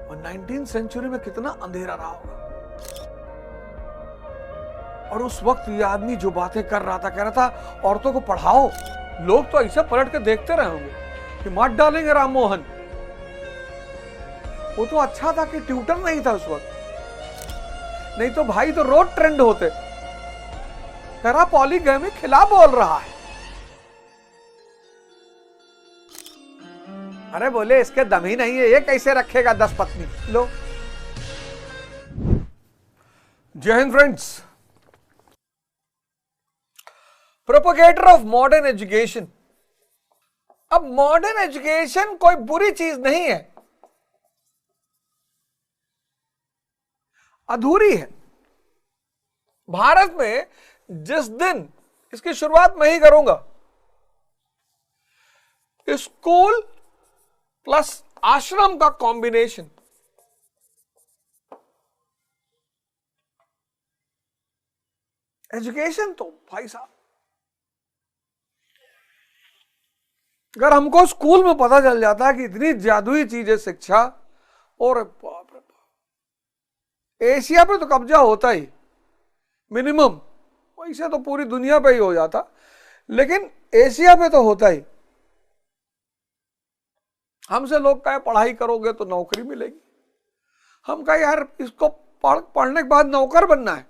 और 19th century में कितना अंधेरा रहा होगा। और उस वक्त ये आदमी जो बातें कर रहा था, कह रहा था औरतों को पढ़ाओ। लोग तो ऐसे पलट के देखते रहे होंगे कि मार डालेंगे राम मोहन। वो तो अच्छा था कि ट्यूटर नहीं था उस वक्त, नहीं तो भाई तो रोड ट्रेंड होते। कह रहा पॉलीगैमी खिलाफ बोल रहा है। अरे बोले इसके दम ही नहीं है, ये कैसे रखेगा 10 पत्नी। लो, जय Hind friends. Propagator of modern education. अब मॉडर्न एजुकेशन कोई बुरी चीज नहीं है, अधूरी है। भारत में जिस दिन इसकी शुरुआत मैं ही करूंगा, स्कूल प्लस आश्रम का कॉम्बिनेशन, एजुकेशन तो भाई साहब, अगर हमको स्कूल में पता चल जाता है कि इतनी जादुई चीज है शिक्षा, और बाप रे बाप, एशिया पे तो कब्जा होता ही मिनिमम, वैसे तो पूरी दुनिया पे ही हो जाता, लेकिन एशिया पे तो होता ही। हमसे लोग कहे पढ़ाई करोगे तो नौकरी मिलेगी, हम कहे यार इसको पढ़ने के बाद नौकर बनना है।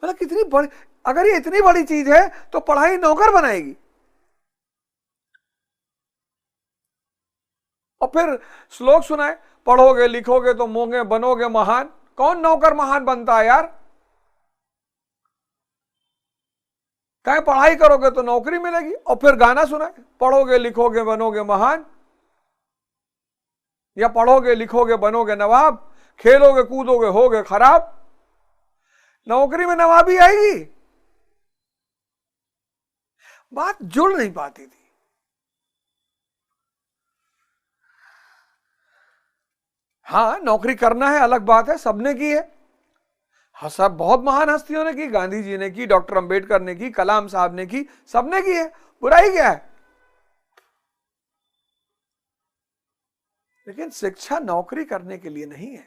मतलब कितनी बड़ी, अगर ये इतनी बड़ी चीज है तो पढ़ाई नौकर बनाएगी। और फिर श्लोक सुनाए, पढ़ोगे लिखोगे तो मोंगे बनोगे महान। कौन नौकर महान बनता है यार? कहीं पढ़ाई करोगे तो नौकरी मिलेगी। और फिर गाना सुनाए, पढ़ोगे लिखोगे बनोगे महान, या पढ़ोगे लिखोगे बनोगे नवाब, खेलोगे कूदोगे होगे खराब। नौकरी में नवाबी आएगी? बात जुड़ नहीं पाती थी। हाँ, नौकरी करना है अलग बात है, सबने की है। हाँ, सब बहुत महान हस्तियों ने की, गांधी जी ने की, डॉक्टर अंबेडकर ने की, कलाम साहब ने की, सबने की है। बुराई क्या है? लेकिन शिक्षा नौकरी करने के लिए नहीं है।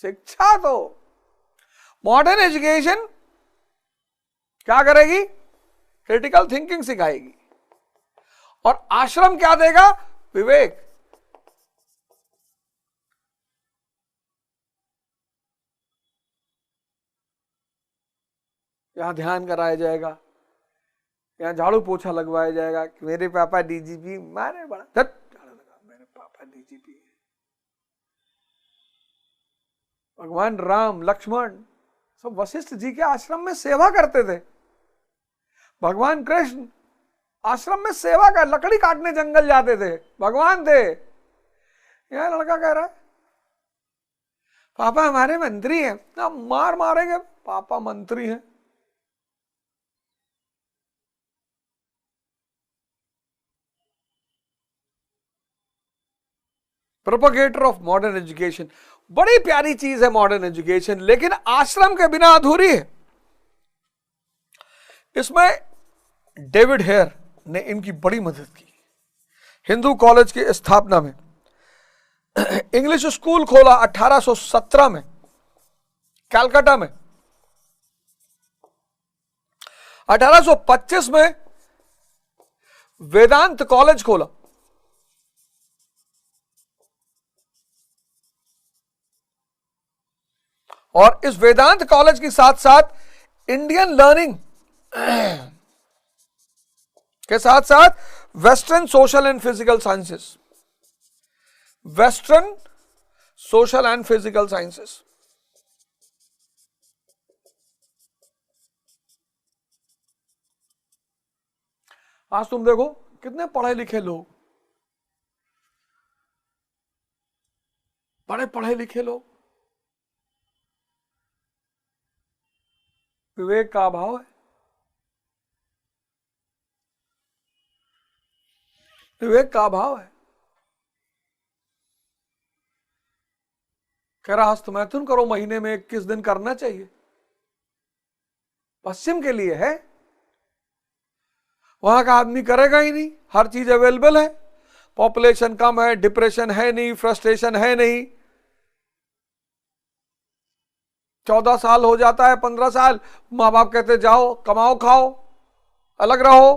शिक्षा तो मॉडर्न एजुकेशन क्या करेगी? क्रिटिकल थिंकिंग सिखाएगी। और आश्रम क्या देगा? विवेक। यहां ध्यान कराया जाएगा, यहां झाड़ू पोछा लगवाया जाएगा कि मेरे पापा डीजीपी, मारे बड़ा झाड़ू लगा, मेरे पापा डीजीपी। भगवान राम लक्ष्मण सब वशिष्ठ जी के आश्रम में सेवा करते थे। भगवान कृष्ण आश्रम में सेवा कर, लकड़ी काटने जंगल जाते थे, भगवान थे। यह लड़का कह रहा है पापा हमारे मंत्री हैं, ना मार मारेंगे, पापा मंत्री हैं। प्रोपोगेटर ऑफ मॉडर्न एजुकेशन, बड़ी प्यारी चीज है मॉडर्न एजुकेशन, लेकिन आश्रम के बिना अधूरी है। इसमें डेविड हेयर ने इनकी बड़ी मदद की। हिंदू कॉलेज की स्थापना में, इंग्लिश स्कूल खोला 1817 में कलकत्ता में। 1825 में वेदांत कॉलेज खोला। और इस वेदांत कॉलेज के साथ साथ इंडियन लर्निंग के साथ साथ western social and physical sciences, western social and physical sciences. आज तुम देखो कितने पढ़े लिखे लोग, बड़े पढ़े लिखे लोग, विवेक का अभाव है। विवेक का अभाव है। कह रहा हस्तमैथुन करो, महीने में 21 दिन करना चाहिए, पश्चिम के लिए है, वहां का आदमी करेगा ही नहीं। हर चीज अवेलेबल है, पॉपुलेशन कम है, डिप्रेशन है नहीं, फ्रस्ट्रेशन है नहीं। 14 साल हो जाता है, 15 साल, मां बाप कहते जाओ कमाओ खाओ अलग रहो,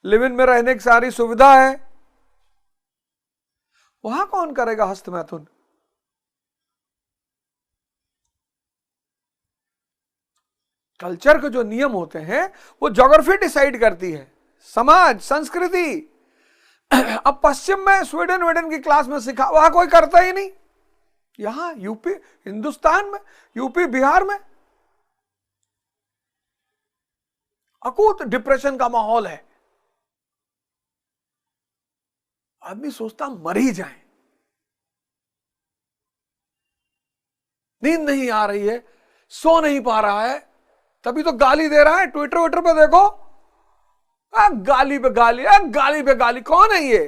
लिव इन में रहने की सारी सुविधा है, वहां कौन करेगा हस्त मैथुन? कल्चर के जो नियम होते हैं वो ज्योग्राफी डिसाइड करती है, समाज संस्कृति। अब पश्चिम में स्वीडन वेडन की क्लास में सिखा, वहां कोई करता ही नहीं। यहां यूपी, हिंदुस्तान में, यूपी बिहार में अकूत डिप्रेशन का माहौल है। आदमी सोचता मर ही जाए, नींद नहीं आ रही है, सो नहीं पा रहा है, तभी तो गाली दे रहा है। ट्विटर विटर पे देखो, गाली पे गाली, गाली पे गाली। कौन है ये?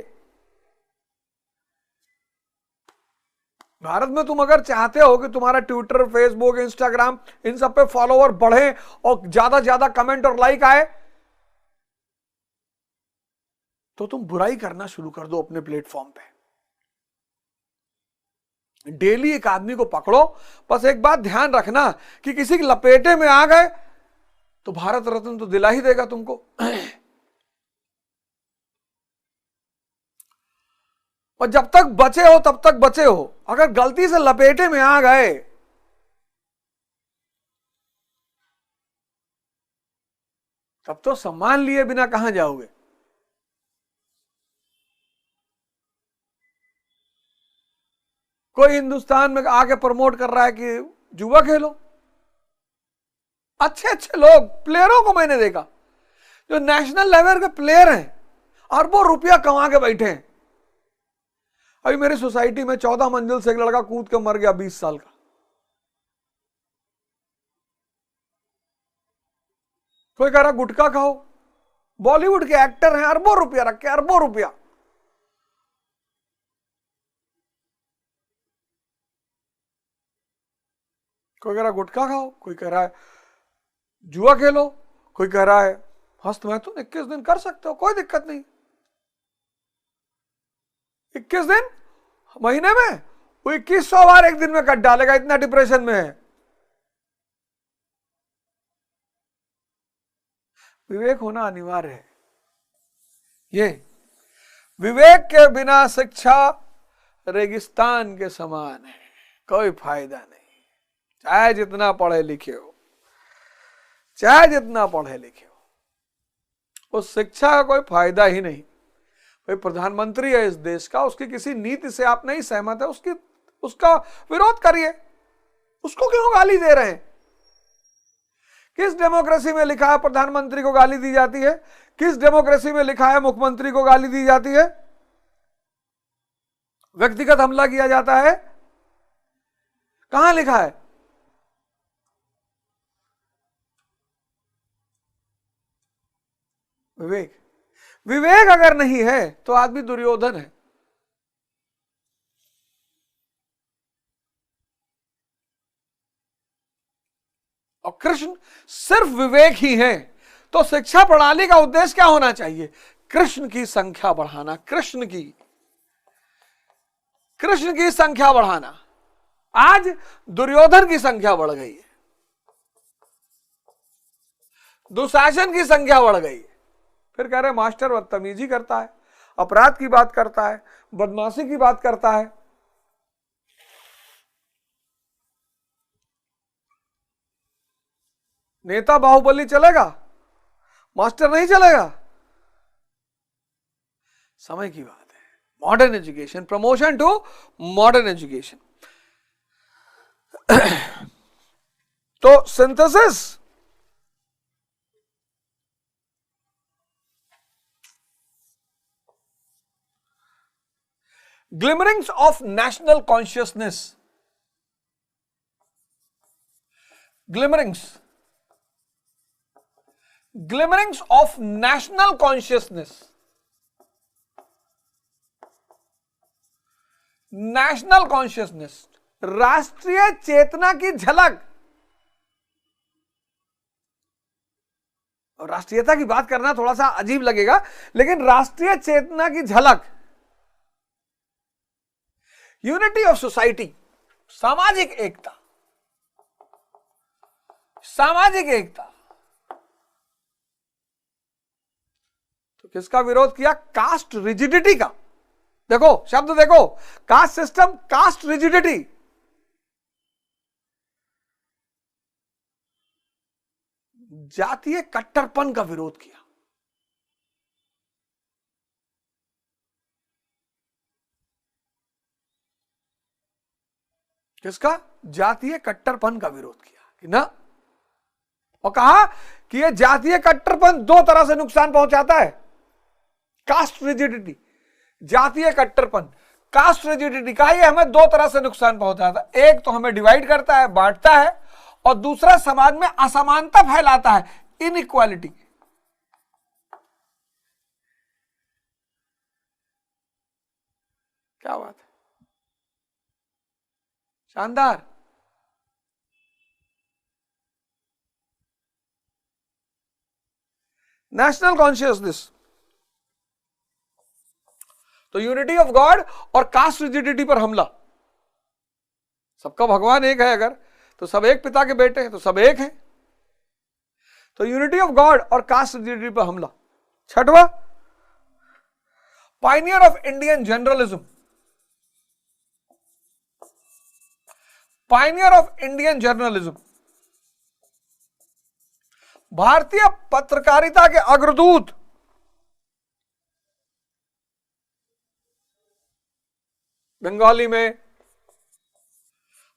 भारत में तुम अगर चाहते हो कि तुम्हारा ट्विटर, फेसबुक, इंस्टाग्राम, इन सब पे फॉलोवर बढ़े और ज्यादा ज्यादा कमेंट और लाइक आए, तो तुम बुराई करना शुरू कर दो अपने प्लेटफॉर्म पे। डेली एक आदमी को पकड़ो, बस एक बात ध्यान रखना कि किसी की लपेटे में आ गए तो भारत रत्न तो दिला ही देगा तुमको। और जब तक बचे हो तब तक बचे हो, अगर गलती से लपेटे में आ गए तब तो सम्मान लिए बिना कहां जाओगे। कोई हिंदुस्तान में आके प्रमोट कर रहा है कि जुआ खेलो। अच्छे अच्छे लोग, प्लेयरों को मैंने देखा जो नेशनल लेवल के प्लेयर हैं, अरबों रुपया कमा के बैठे हैं। अभी मेरी सोसाइटी में 14 मंजिल से एक लड़का कूद के मर गया, 20 साल का। कोई कह रहा गुटखा खाओ। बॉलीवुड के एक्टर हैं, अरबों रुपया रखे, अरबों रुपया। कोई कह रहा गुटखा खाओ, कोई कह रहा है जुआ खेलो, कोई कह रहा है हस्त मैथुन 21 दिन कर सकते हो, कोई दिक्कत नहीं। 21 दिन महीने में वो 2100 बार एक दिन में कट डालेगा, इतना डिप्रेशन में है। विवेक होना अनिवार्य है। ये विवेक के बिना शिक्षा रेगिस्तान के समान है, कोई फायदा नहीं। चाहे जितना पढ़े लिखे हो, चाहे जितना पढ़े लिखे हो, उस शिक्षा का कोई फायदा ही नहीं। भाई प्रधानमंत्री है इस देश का, उसकी किसी नीति से आप नहीं सहमत है, उसका विरोध करिए। उसको क्यों गाली दे रहे हैं? किस डेमोक्रेसी में लिखा है प्रधानमंत्री को गाली दी जाती है? किस डेमोक्रेसी में लिखा है मुख्यमंत्री को गाली दी जाती है? व्यक्तिगत हमला किया जाता है? कहां लिखा है? विवेक, विवेक अगर नहीं है तो आदमी दुर्योधन है। और कृष्ण सिर्फ विवेक ही है। तो शिक्षा प्रणाली का उद्देश्य क्या होना चाहिए? कृष्ण की संख्या बढ़ाना, कृष्ण की संख्या बढ़ाना। आज दुर्योधन की संख्या बढ़ गई है, दुशासन की संख्या बढ़ गई है। फिर कह रहे मास्टर बदतमीजी करता है, अपराध की बात करता है, बदमाशी की बात करता है। नेता बाहुबली चलेगा, मास्टर नहीं चलेगा। समय की बात है। Modern education, promotion to modern education. तो synthesis, glimmerings of national consciousness, glimmerings of national consciousness, national consciousness, राष्ट्रीय चेतना की झलक। राष्ट्रीयता की बात करना थोड़ा सा अजीब लगेगा, लेकिन राष्ट्रीय चेतना की झलक, यूनिटी ऑफ सोसाइटी, सामाजिक एकता, सामाजिक एकता। तो किसका विरोध किया? कास्ट रिजिडिटी का। देखो शब्द देखो, कास्ट सिस्टम, कास्ट रिजिडिटी। जातीय कट्टरपन का विरोध किया। किसका? जातीय कट्टरपन का विरोध किया कि ना, और कहा कि यह जातीय कट्टरपन दो तरह से नुकसान पहुंचाता है। कास्ट रिजिडिटी, जातीय कट्टरपन, कास्ट रिजिडिटी का ये हमें दो तरह से नुकसान पहुंचाता है। एक तो हमें डिवाइड करता है, बांटता है, और दूसरा समाज में असमानता फैलाता है, इनइक्वालिटी। क्या बात है, शानदार। नेशनल कॉन्शियसनेस, तो यूनिटी ऑफ गॉड और कास्ट रिजिडिटी पर हमला। सबका भगवान एक है, अगर तो सब एक पिता के बेटे हैं, तो सब एक हैं। तो यूनिटी ऑफ गॉड और कास्ट रिजिडिटी पर हमला। छठवां, pioneer of Indian journalism, pioneer of Indian journalism, भारतीय पत्रकारिता के अग्रदूत, बंगाली में,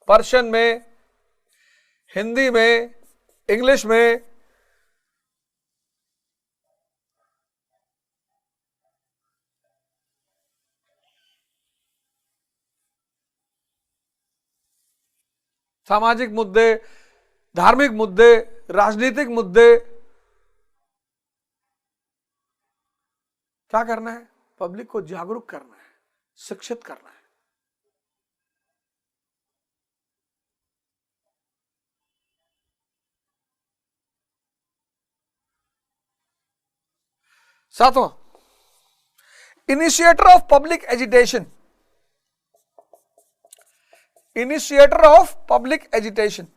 पर्शियन में, हिंदी में, इंग्लिश में, सामाजिक मुद्दे, धार्मिक मुद्दे, राजनीतिक मुद्दे। क्या करना है? पब्लिक को जागरूक करना है, शिक्षित करना है। सातवां, initiator of public agitation, initiator of public agitation,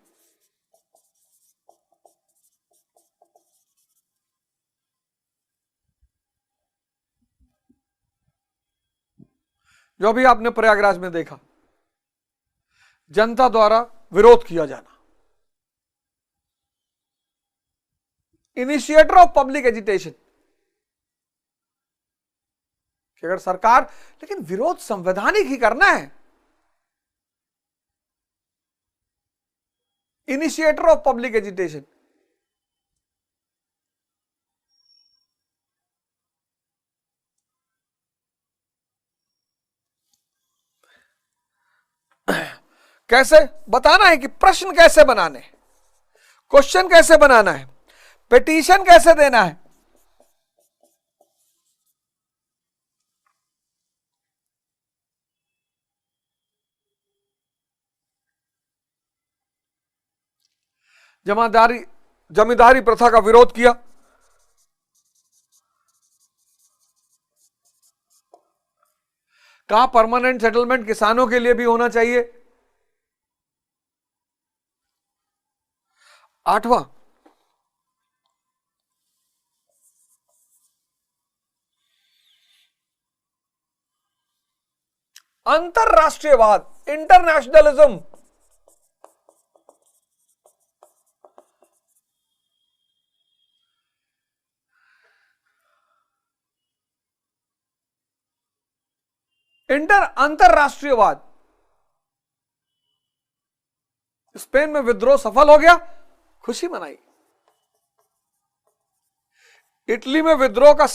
जो भी आपने प्रयागराज में देखा, जनता द्वारा विरोध किया जाना, इनिशिएटर ऑफ पब्लिक एजिटेशन। कि अगर सरकार, लेकिन विरोध संवैधानिक ही करना है। इनिशिएटर ऑफ पब्लिक एजिटेशन, कैसे बताना है कि प्रश्न कैसे बनाने, क्वेश्चन कैसे बनाना है, पिटीशन कैसे देना है। जमींदारी प्रथा का विरोध किया। कहा परमानेंट सेटलमेंट किसानों के लिए भी होना चाहिए। आठवां, अंतरराष्ट्रीयवाद, इंटरनेशनलिज्म। अंतरराष्ट्रीयवाद। स्पेन में विद्रोह सफल हो गया, खुशी मनाई। इटली में विद्रोह का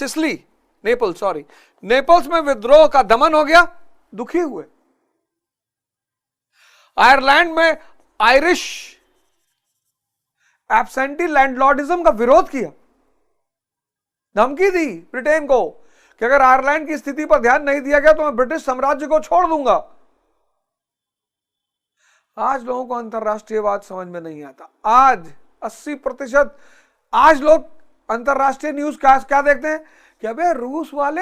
नेपल्स में विद्रोह का दमन हो गया, दुखी हुए। आयरलैंड में आयरिश एब्सेंटी लैंडलॉर्डिज्म का विरोध किया, धमकी दी ब्रिटेन को कि अगर आयरलैंड की स्थिति पर ध्यान नहीं दिया गया तो मैं ब्रिटिश साम्राज्य को छोड़ दूंगा। आज लोगों को अंतरराष्ट्रीयवाद समझ में नहीं आता। आज 80% आज लोग अंतरराष्ट्रीय न्यूज क्या क्या देखते हैं कि अबे रूस वाले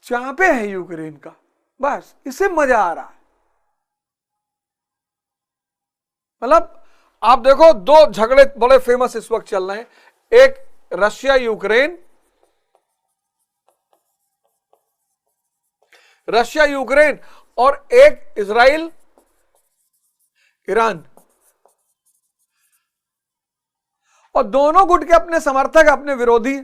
चापे हैं यूक्रेन का, बस इससे मजा आ रहा है। मतलब आप देखो, दो झगड़े बड़े फेमस इस वक्त चल रहे हैं, एक रशिया यूक्रेन, और एक इजराइल ईरान, और दोनों गुट के अपने समर्थक, अपने विरोधी।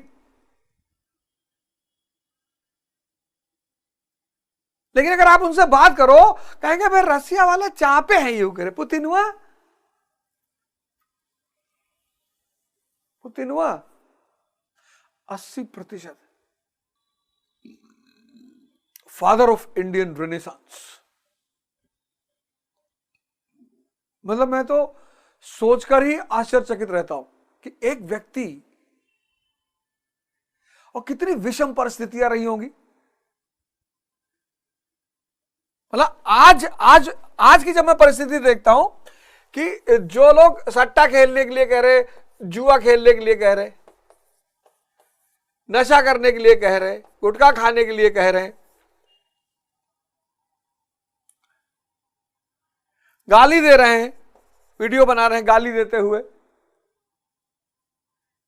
लेकिन अगर आप उनसे बात करो, कहेंगे भाई रसिया वाले चापे हैं यूक्रेन, पुतिन हुआ 80%, फादर ऑफ इंडियन रेनेसांस। मतलब मैं तो सोचकर ही आश्चर्यचकित रहता हूं कि एक व्यक्ति, और कितनी विषम परिस्थितियां रही होंगी। मतलब आज आज आज की जब मैं परिस्थिति देखता हूं कि जो लोग सट्टा खेलने के लिए कह रहे, जुआ खेलने के लिए कह रहे, नशा करने के लिए कह रहे, गुटखा खाने के लिए कह रहे हैं, गाली दे रहे हैं, वीडियो बना रहे हैं गाली देते हुए,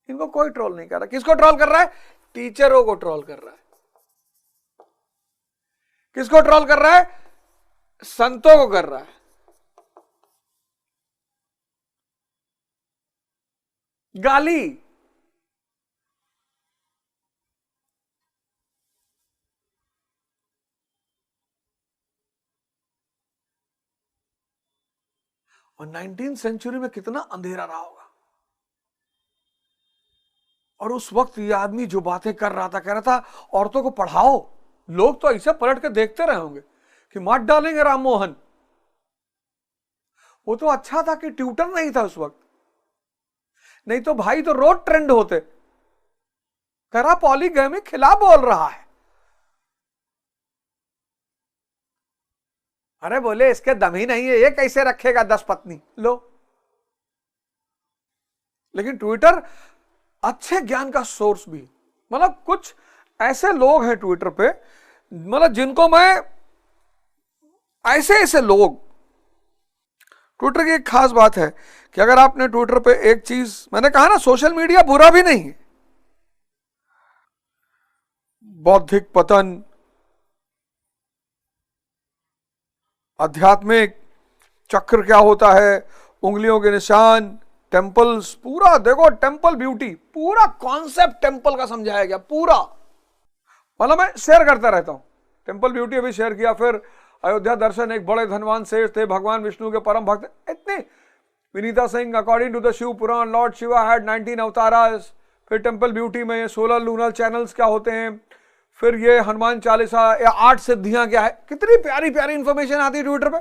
इनको कोई ट्रोल नहीं कर रहा। किसको ट्रोल कर रहा है? टीचरों को ट्रोल कर रहा है। किसको ट्रोल कर रहा है? संतों को कर रहा है। गाली, और 19वीं सेंचुरी में कितना अंधेरा रहा होगा। और उस वक्त ये आदमी जो बातें कर रहा था, कह रहा था औरतों को पढ़ाओ, लोग तो ऐसे पलट के देखते रहे होंगे कि मार डालेंगे राम मोहन। वो तो अच्छा था कि ट्विटर नहीं था उस वक्त, नहीं तो भाई तो रोज ट्रेंड होते। कह रहा पॉलीगैमी खिलाफ बोल रहा है। अरे बोले इसके दम ही नहीं है, ये कैसे रखेगा 10 पत्नी। लो, लेकिन ट्विटर अच्छे ज्ञान का सोर्स भी। मतलब कुछ ऐसे लोग हैं ट्विटर पे, मतलब जिनको मैं, ऐसे लोग, ट्विटर की एक खास बात है कि अगर आपने ट्विटर पे एक चीज, मैंने कहा ना सोशल मीडिया बुरा भी नहीं है। बौद्धिक पतन, आध्यात्मिक चक्र क्या होता है, उंगलियों के निशान, टेम्पल्स, पूरा देखो, टेम्पल ब्यूटी, पूरा कॉन्सेप्ट टेम्पल का समझाया गया पूरा। मतलब मैं शेयर करता रहता हूं, टेम्पल ब्यूटी अभी शेयर किया, फिर अयोध्या दर्शन, एक बड़े धनवान सेठ थे, भगवान विष्णु के परम भक्त, इतने। Vinita Singh, according to the Shiv Puran, lord Shiva had 19 अवतारास। फिर टेम्पल ब्यूटी में 16 लूनर चैनल्स क्या होते हैं, फिर ये हनुमान चालीसा या 8 सिद्धियां क्या है, कितनी प्यारी प्यारी इंफॉर्मेशन आती है ट्विटर पे।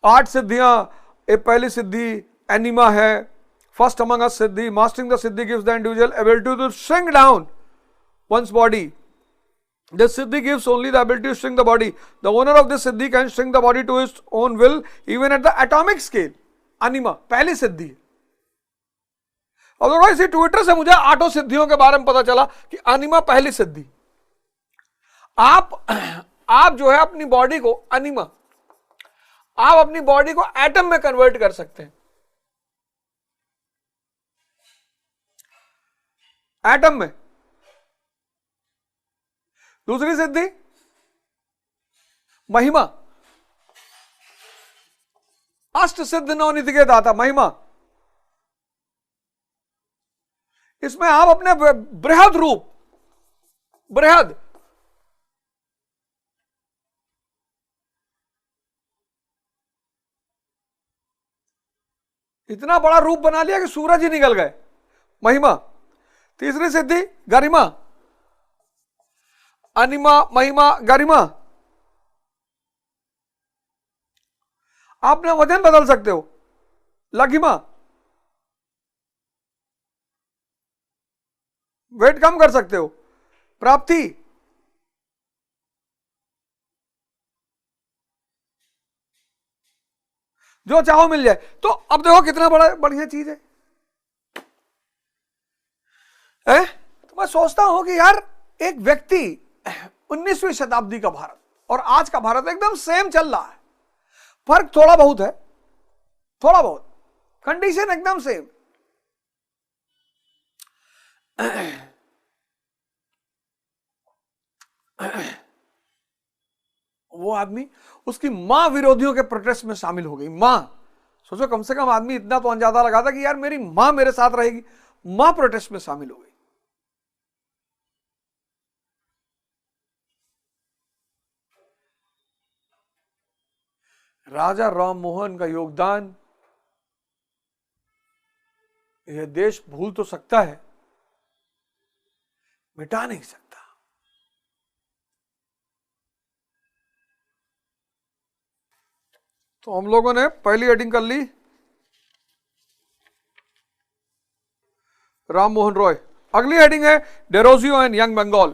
8 सिद्धियां, एक पहली सिद्धि एनिमा है, first among us siddhi, mastering the siddhi gives the individual ability to shrink down one's body. This siddhi gives only the ability to shrink the body. The owner of this siddhi can shrink the body to his own will even at the atomic scale. अनिमा पहली सिद्धि। और देखो इसी Twitter से मुझे 8 सिद्धियों के बारे में पता चला कि अनिमा पहली सिद्धि। आप जो है अपनी बॉडी को, अनिमा, आप अपनी बॉडी को एटम में कन्वर्ट कर सकते हैं, एटम में। दूसरी सिद्धि महिमा, अष्ट सिद्ध नवनीति के दाता महिमा। इसमें आप अपने बृहद रूप, बृहद, इतना बड़ा रूप बना लिया कि सूरज ही निकल गए, महिमा। तीसरी सिद्धि गरिमा, अनिमा, महिमा, गरिमा। आपने वजन बदल सकते हो, लघिमा, वेट कम कर सकते हो, प्राप्ति, जो चाहो मिल जाए। तो अब देखो कितना बड़ा बढ़िया चीज है। है? तो मैं सोचता हूं कि यार एक व्यक्ति 19वीं शताब्दी का भारत और आज का भारत एकदम सेम चल रहा है, फर्क थोड़ा बहुत है, थोड़ा बहुत, कंडीशन एकदम सेम। वो आदमी उसकी मां विरोधियों के प्रोटेस्ट में शामिल हो गई। मां, सोचो, कम से कम आदमी इतना तो अंदाजा लगा था कि यार मेरी मां मेरे साथ रहेगी, मां प्रोटेस्ट में शामिल हो गई। राजा राम मोहन का योगदान यह देश भूल तो सकता है, मिटा नहीं सकता। तो हम लोगों ने पहली हेडिंग कर ली राम मोहन रॉय। अगली हेडिंग है Derozio and young Bengal.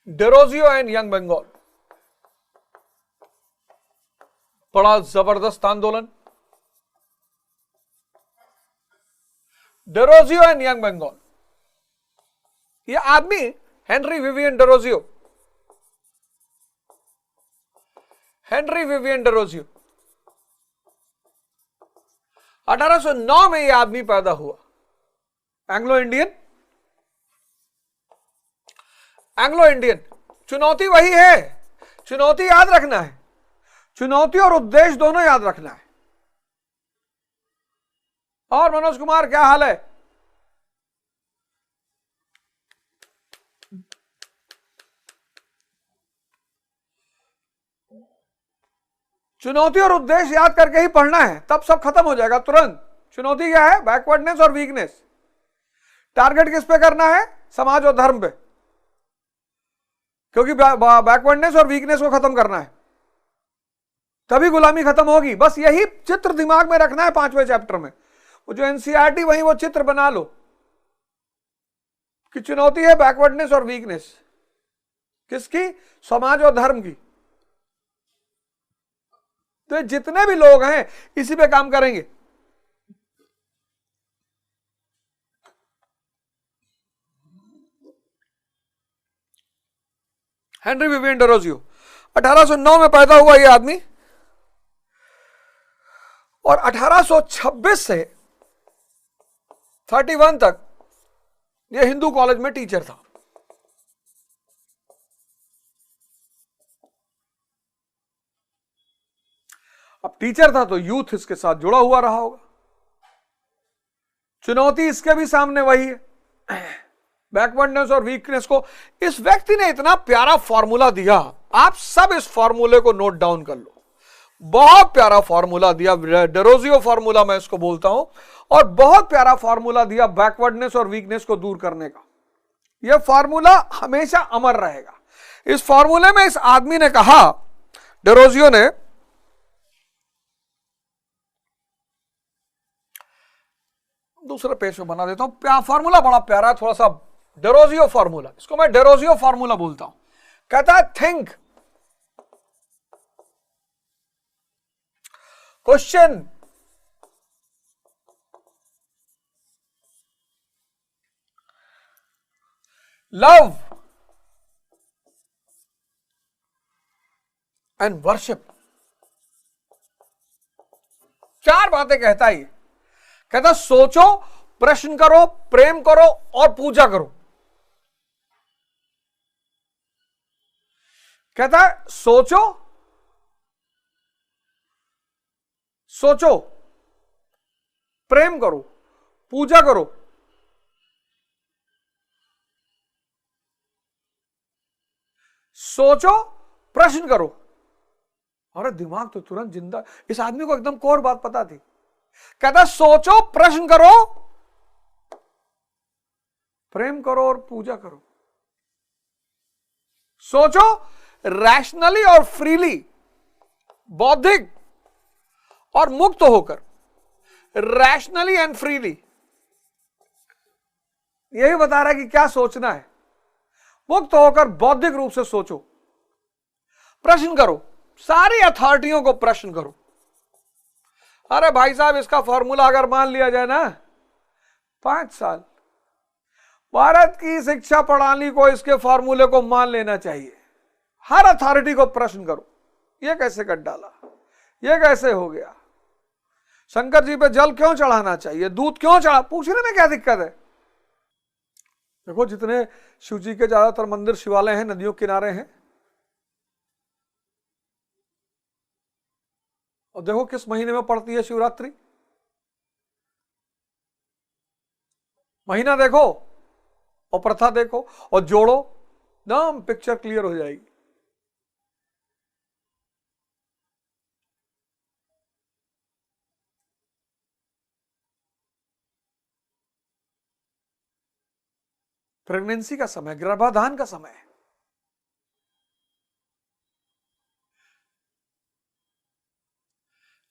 Derozio and young Bengal बड़ा जबरदस्त आंदोलन। डेरोजियो एंड यंग बंगाल, ये आदमी Henry Vivian Derozio, Henry Vivian Derozio 1809 में यह आदमी पैदा हुआ। Anglo Indian, Anglo Indian. चुनौती वही है, चुनौती याद रखना है, चुनौती और उद्देश्य दोनों याद रखना है। और मनोज कुमार क्या हाल है? चुनौती और उद्देश्य याद करके ही पढ़ना है, तब सब खत्म हो जाएगा तुरंत। चुनौती क्या है? बैकवर्डनेस और वीकनेस। टारगेट किस पे करना है? समाज और धर्म पे, क्योंकि बैकवर्डनेस और वीकनेस को खत्म करना है, तभी गुलामी खत्म होगी। बस यही चित्र दिमाग में रखना है 5वें चैप्टर में। वो जो एनसीईआरटी वही वो चित्र बना लो कि चुनौती है बैकवर्डनेस और वीकनेस। किसकी? समाज और धर्म की। तो जितने भी लोग हैं इसी पे काम करेंगे। हेनरी विवियन डेरोजियो 1809 में पैदा हुआ यह आदमी और 1826 से 31 तक यह हिंदू कॉलेज में टीचर था। अब टीचर था तो यूथ इसके साथ जुड़ा हुआ रहा होगा। चुनौती इसके भी सामने वही है, बैकवर्डनेस और वीकनेस को। इस व्यक्ति ने इतना प्यारा फॉर्मूला दिया, आप सब इस फॉर्मूले को नोट डाउन कर लो। बहुत प्यारा फॉर्मूला दिया, डेरोजियो फॉर्मूला मैं इसको बोलता हूं, और बहुत प्यारा फॉर्मूला दिया बैकवर्डनेस और वीकनेस को दूर करने का। यह फॉर्मूला हमेशा अमर रहेगा। इस फॉर्मूले में इस आदमी ने कहा, डेरोजियो ने, दूसरे पेज पे बना देता हूं, फॉर्मूला बड़ा प्यारा है, थोड़ा सा डेरोजियो फॉर्मूला, इसको मैं डेरोजियो फॉर्मूला बोलता हूं। कहता है think, question, love and worship. चार बातें कहता है। कहता सोचो, प्रश्न करो, प्रेम करो और पूजा करो। कहता है सोचो, सोचो, प्रेम करो, पूजा करो। सोचो, प्रश्न करो। अरे दिमाग तो तुरंत जिंदा। इस आदमी को एकदम कोर बात पता थी। कहता सोचो, प्रश्न करो, प्रेम करो और पूजा करो। सोचो रैशनली और फ्रीली, बौद्धिक और मुक्त होकर, रैशनली एंड फ्रीली। यही बता रहा है कि क्या सोचना है। मुक्त होकर बौद्धिक रूप से सोचो, प्रश्न करो, सारी अथॉरिटियों को प्रश्न करो। अरे भाई साहब, इसका फॉर्मूला अगर मान लिया जाए ना, 5 साल। भारत की शिक्षा प्रणाली को, इसके फॉर्मूले को मान लेना चाहिए। हर अथॉरिटी को प्रश्न करो, ये कैसे कर डाला, ये कैसे हो गया, शंकर जी पे जल क्यों चढ़ाना चाहिए, दूध क्यों चढ़ा, पूछने में क्या दिक्कत है। देखो जितने शिव जी के ज्यादातर मंदिर शिवालय हैं नदियों किनारे हैं, और देखो किस महीने में पड़ती है शिवरात्रि, महीना देखो और प्रथा देखो और जोड़ो, एकदम पिक्चर क्लियर हो जाएगी। प्रेगनेंसी का समय, गर्भाधान का समय,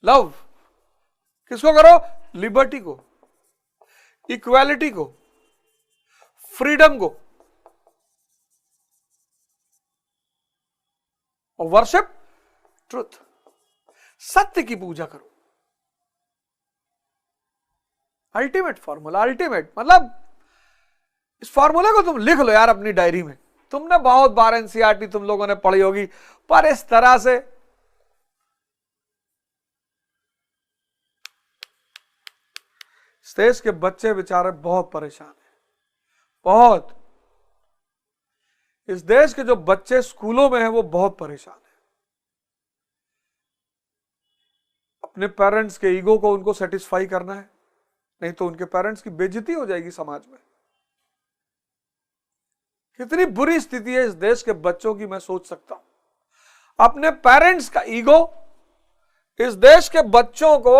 लव किसको करो, लिबर्टी को, इक्वालिटी को, फ्रीडम को, और वर्शिप ट्रुथ, सत्य की पूजा करो। अल्टीमेट फॉर्मूला, अल्टीमेट मतलब इस फॉर्मूले को तुम लिख लो यार अपनी डायरी में। तुमने बहुत बार एनसीईआरटी तुम लोगों ने पढ़ी होगी, पर इस तरह से इस देश के बच्चे बेचारे बहुत परेशान हैं, बहुत। इस देश के जो बच्चे स्कूलों में हैं वो बहुत परेशान हैं। अपने पेरेंट्स के ईगो को उनको सेटिस्फाई करना है, नहीं तो उनके पेरेंट्स की बेइज्जती हो जाएगी समाज में। कितनी बुरी स्थिति है इस देश के बच्चों की, मैं सोच सकता हूं। अपने पेरेंट्स का ईगो, इस देश के बच्चों को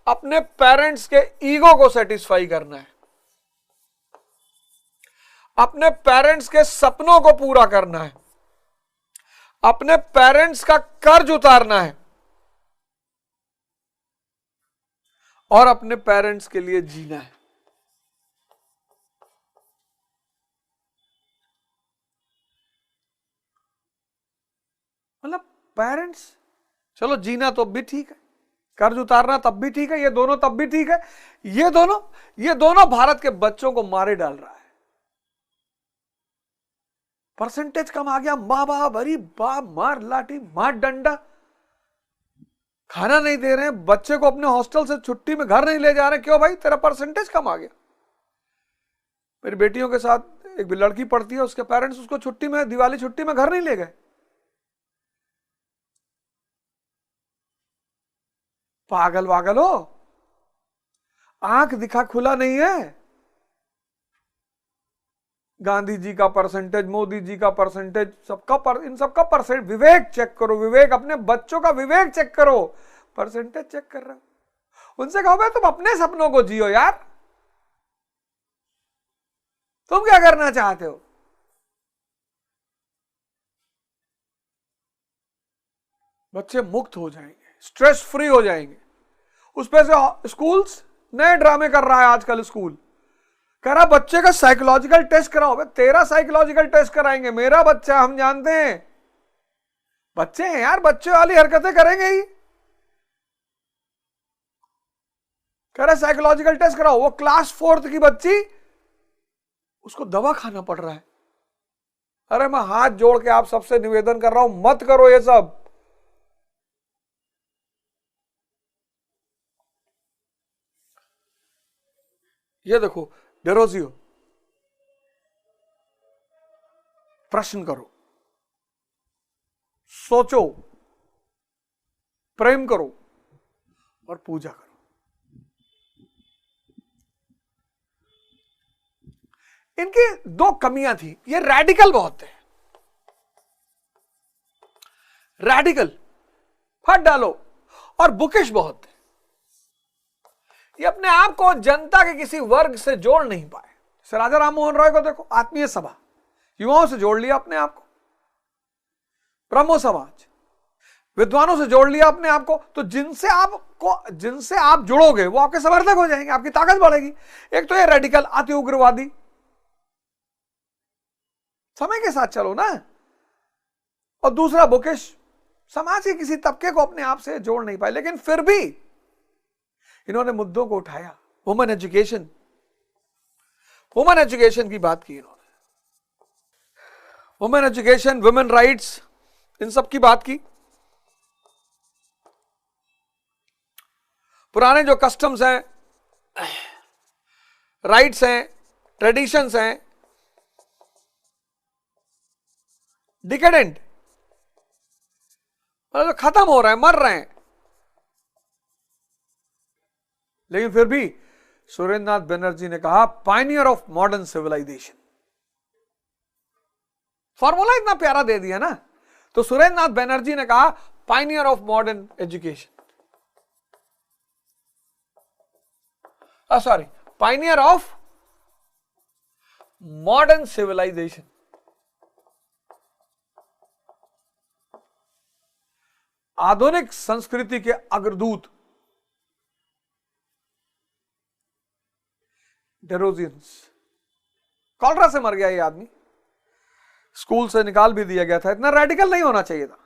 अपने पेरेंट्स के ईगो को सेटिस्फाई करना है, अपने पेरेंट्स के सपनों को पूरा करना है, अपने पेरेंट्स का कर्ज उतारना है और अपने पेरेंट्स के लिए जीना है। मतलब पेरेंट्स, चलो जीना तो अब भी ठीक है, कर्ज उतारना तब भी ठीक है, ये दोनों तब भी ठीक है। ये दोनों भारत के बच्चों को मारे डाल रहा है। परसेंटेज कम आ गया, माँ बाप अरे बाप मार लाठी मार डंडा, खाना नहीं दे रहे हैं, बच्चे को अपने हॉस्टल से छुट्टी में घर नहीं ले जा रहे, क्यों भाई, तेरा परसेंटेज कम आ गया। मेरी बेटियों के साथ एक लड़की पढ़ती है, उसके पेरेंट्स उसको छुट्टी में, दिवाली छुट्टी में घर नहीं ले गए। पागल वागल हो, आंख दिखा खुला नहीं है। गांधी जी का परसेंटेज, मोदी जी का परसेंटेज, इन सबका परसेंट, विवेक चेक करो, विवेक, अपने बच्चों का विवेक चेक करो, परसेंटेज चेक कर रहे हो। उनसे कहो भाई तुम अपने सपनों को जियो यार, तुम क्या करना चाहते हो। बच्चे मुक्त हो जाएंगे, स्ट्रेस फ्री हो जाएंगे। उस पे से स्कूल्स नए ड्रामे कर रहा है आजकल। स्कूल कह रहा बच्चे का साइकोलॉजिकल टेस्ट कराओ। तेरा साइकोलॉजिकल टेस्ट कराएंगे, मेरा बच्चा, हम जानते हैं बच्चे हैं यार, बच्चे वाली हरकतें करेंगे ही। कह रहा साइकोलॉजिकल टेस्ट कराओ, वो क्लास 4th की बच्ची, उसको दवा खाना पड़ रहा है। अरे मैं हाथ जोड़ के आप सबसे निवेदन कर रहा हूं, मत करो ये सब। ये देखो डेरोजियो, प्रश्न करो, सोचो, प्रेम करो और पूजा करो। इनकी 2 कमियां थी, ये रैडिकल बहुत थे, रैडिकल फट डालो, और बुकिश बहुत थे। ये अपने आप को जनता के किसी वर्ग से जोड़ नहीं पाए। जैसे राजा राम मोहन रॉय को देखो, आत्मीय सभा, युवाओं से जोड़ लिया अपने आप को, ब्रह्मो समाज, विद्वानों से जोड़ लिया अपने आप को। तो जिनसे आप जुड़ोगे वो आपके समर्थक हो जाएंगे, आपकी ताकत बढ़ेगी। एक तो ये रेडिकल अति उग्रवादी, समय के साथ चलो ना, और दूसरा बुकिश, समाज के किसी तबके को अपने आप से जोड़ नहीं पाए। लेकिन फिर भी इन्होंने मुद्दों को उठाया, वुमेन एजुकेशन, वुमेन एजुकेशन की बात की इन्होंने, वुमेन एजुकेशन, वुमेन राइट्स, इन सब की बात की। पुराने जो कस्टम्स हैं, राइट्स हैं, ट्रेडिशंस हैं, डिकेडेंट, मतलब खत्म हो रहे हैं, मर रहे हैं। लेकिन फिर भी सुरेंद्र नाथ बनर्जी ने कहा pioneer of modern civilisation. Formula इतना प्यारा दे दिया ना। तो सुरेंद्र नाथ बनर्जी ने कहा pioneer of modern education, sorry, pioneer of modern civilisation. आधुनिक संस्कृति के अग्रदूत। डेरोजियंस, कॉलरा से मर गया ये आदमी, स्कूल से निकाल भी दिया गया था। इतना रेडिकल नहीं होना चाहिए था।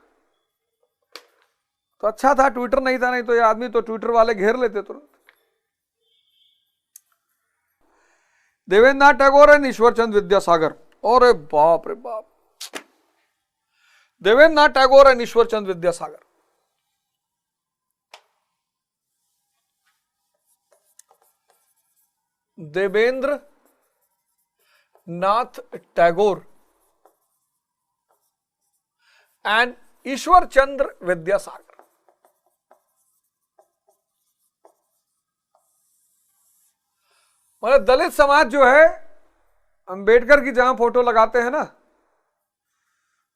तो अच्छा था ट्विटर नहीं था, नहीं तो ये आदमी तो ट्विटर वाले घेर लेते तुरंत। देवेंद्र नाथ टैगोर एंड ईश्वर चंद्र विद्यासागर, और बाप रे बाप, देवेंद्र नाथ टैगोर एंड ईश्वर चंद्र विद्यासागर। देवेंद्र नाथ टैगोर एंड ईश्वर चंद्र विद्यासागर। मतलब दलित समाज जो है, अंबेडकर की जहां फोटो लगाते हैं ना,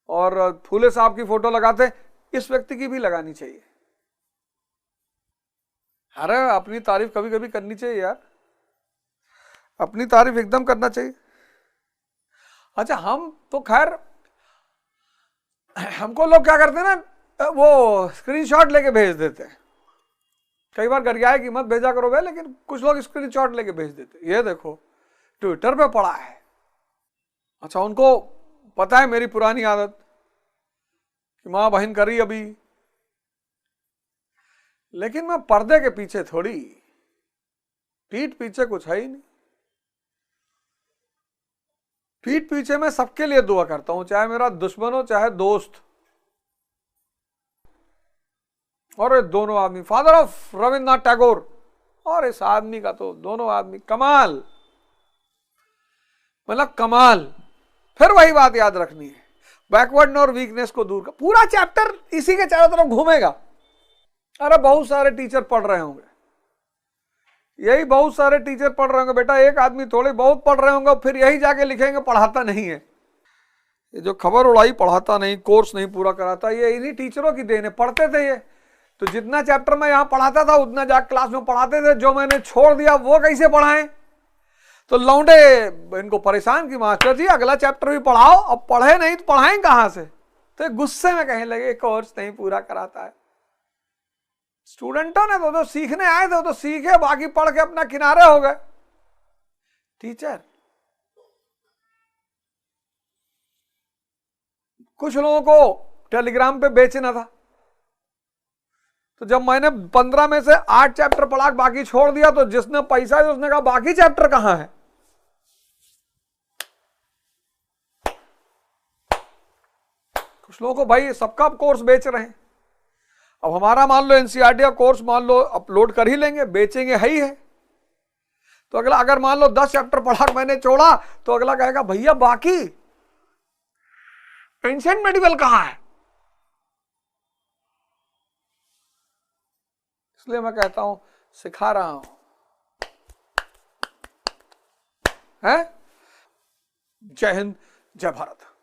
और फूले साहब की फोटो लगाते हैं, इस व्यक्ति की भी लगानी चाहिए। अरे अपनी तारीफ कभी कभी करनी चाहिए यार, अपनी तारीफ एकदम करना चाहिए। अच्छा, हम तो खैर, हमको लोग क्या करते हैं ना, वो स्क्रीनशॉट लेके भेज देते हैं। कई बार गरियाए कि मत भेजा करो भाई, लेकिन कुछ लोग स्क्रीनशॉट लेके भेज देते, ये देखो ट्विटर पे पड़ा है। अच्छा, उनको पता है मेरी पुरानी आदत कि मां बहन करी अभी, लेकिन मैं पर्दे के पीछे थोड़ी, पीठ पीछे कुछ है ही नहीं। पीठ पीछे मैं सबके लिए दुआ करता हूं, चाहे मेरा दुश्मन हो चाहे दोस्त। और दोनों आदमी, फादर ऑफ रविन्द्रनाथ टैगोर, और इस आदमी का तो दोनों आदमी कमाल, मतलब कमाल। फिर वही बात याद रखनी है, बैकवर्ड और वीकनेस को दूर कर। पूरा चैप्टर इसी के चारों तरफ घूमेगा। अरे बहुत सारे टीचर पढ़ रहे होंगे, यही बहुत सारे टीचर पढ़ रहे होंगे बेटा, एक आदमी थोड़े, बहुत पढ़ रहे होंगे, फिर यही जाके लिखेंगे पढ़ाता नहीं है। ये जो खबर उड़ाई, पढ़ाता नहीं, कोर्स नहीं पूरा कराता, ये इन्हीं टीचरों की देन है। पढ़ते थे ये तो, जितना चैप्टर मैं यहां पढ़ाता था उतना जाके क्लास में पढ़ाते थे। जो मैंने छोड़ दिया वो कैसे पढ़ाएं? तो लौंडे इनको परेशान की, मास्टर जी अगला चैप्टर भी पढ़ाओ। अब पढ़े नहीं तो पढ़ाएं कहां से? तो गुस्से में कहने लगे कोर्स नहीं पूरा कराता है। स्टूडेंटों ने तो सीखने आए थे, तो सीखे, बाकी पढ़ के अपना किनारे हो गए। टीचर, कुछ लोगों को टेलीग्राम पे बेचना था, तो जब मैंने 15 में से 8 चैप्टर पढ़ा, बाकी छोड़ दिया, तो जिसने पैसा है उसने कहा बाकी चैप्टर कहां है? कुछ लोगों को भाई सबका कोर्स बेच रहे हैं। अब हमारा मान लो एनसीईआरटी का कोर्स मान लो अपलोड कर ही लेंगे, बेचेंगे है ही है। तो अगला अगर मान लो 10 चैप्टर पढ़ा मैंने छोड़ा, तो अगला कहेगा भैया बाकी एंशिएंट मेडिवल कहां है? इसलिए मैं कहता हूं, सिखा रहा हूं है। जय हिंद, जय भारत।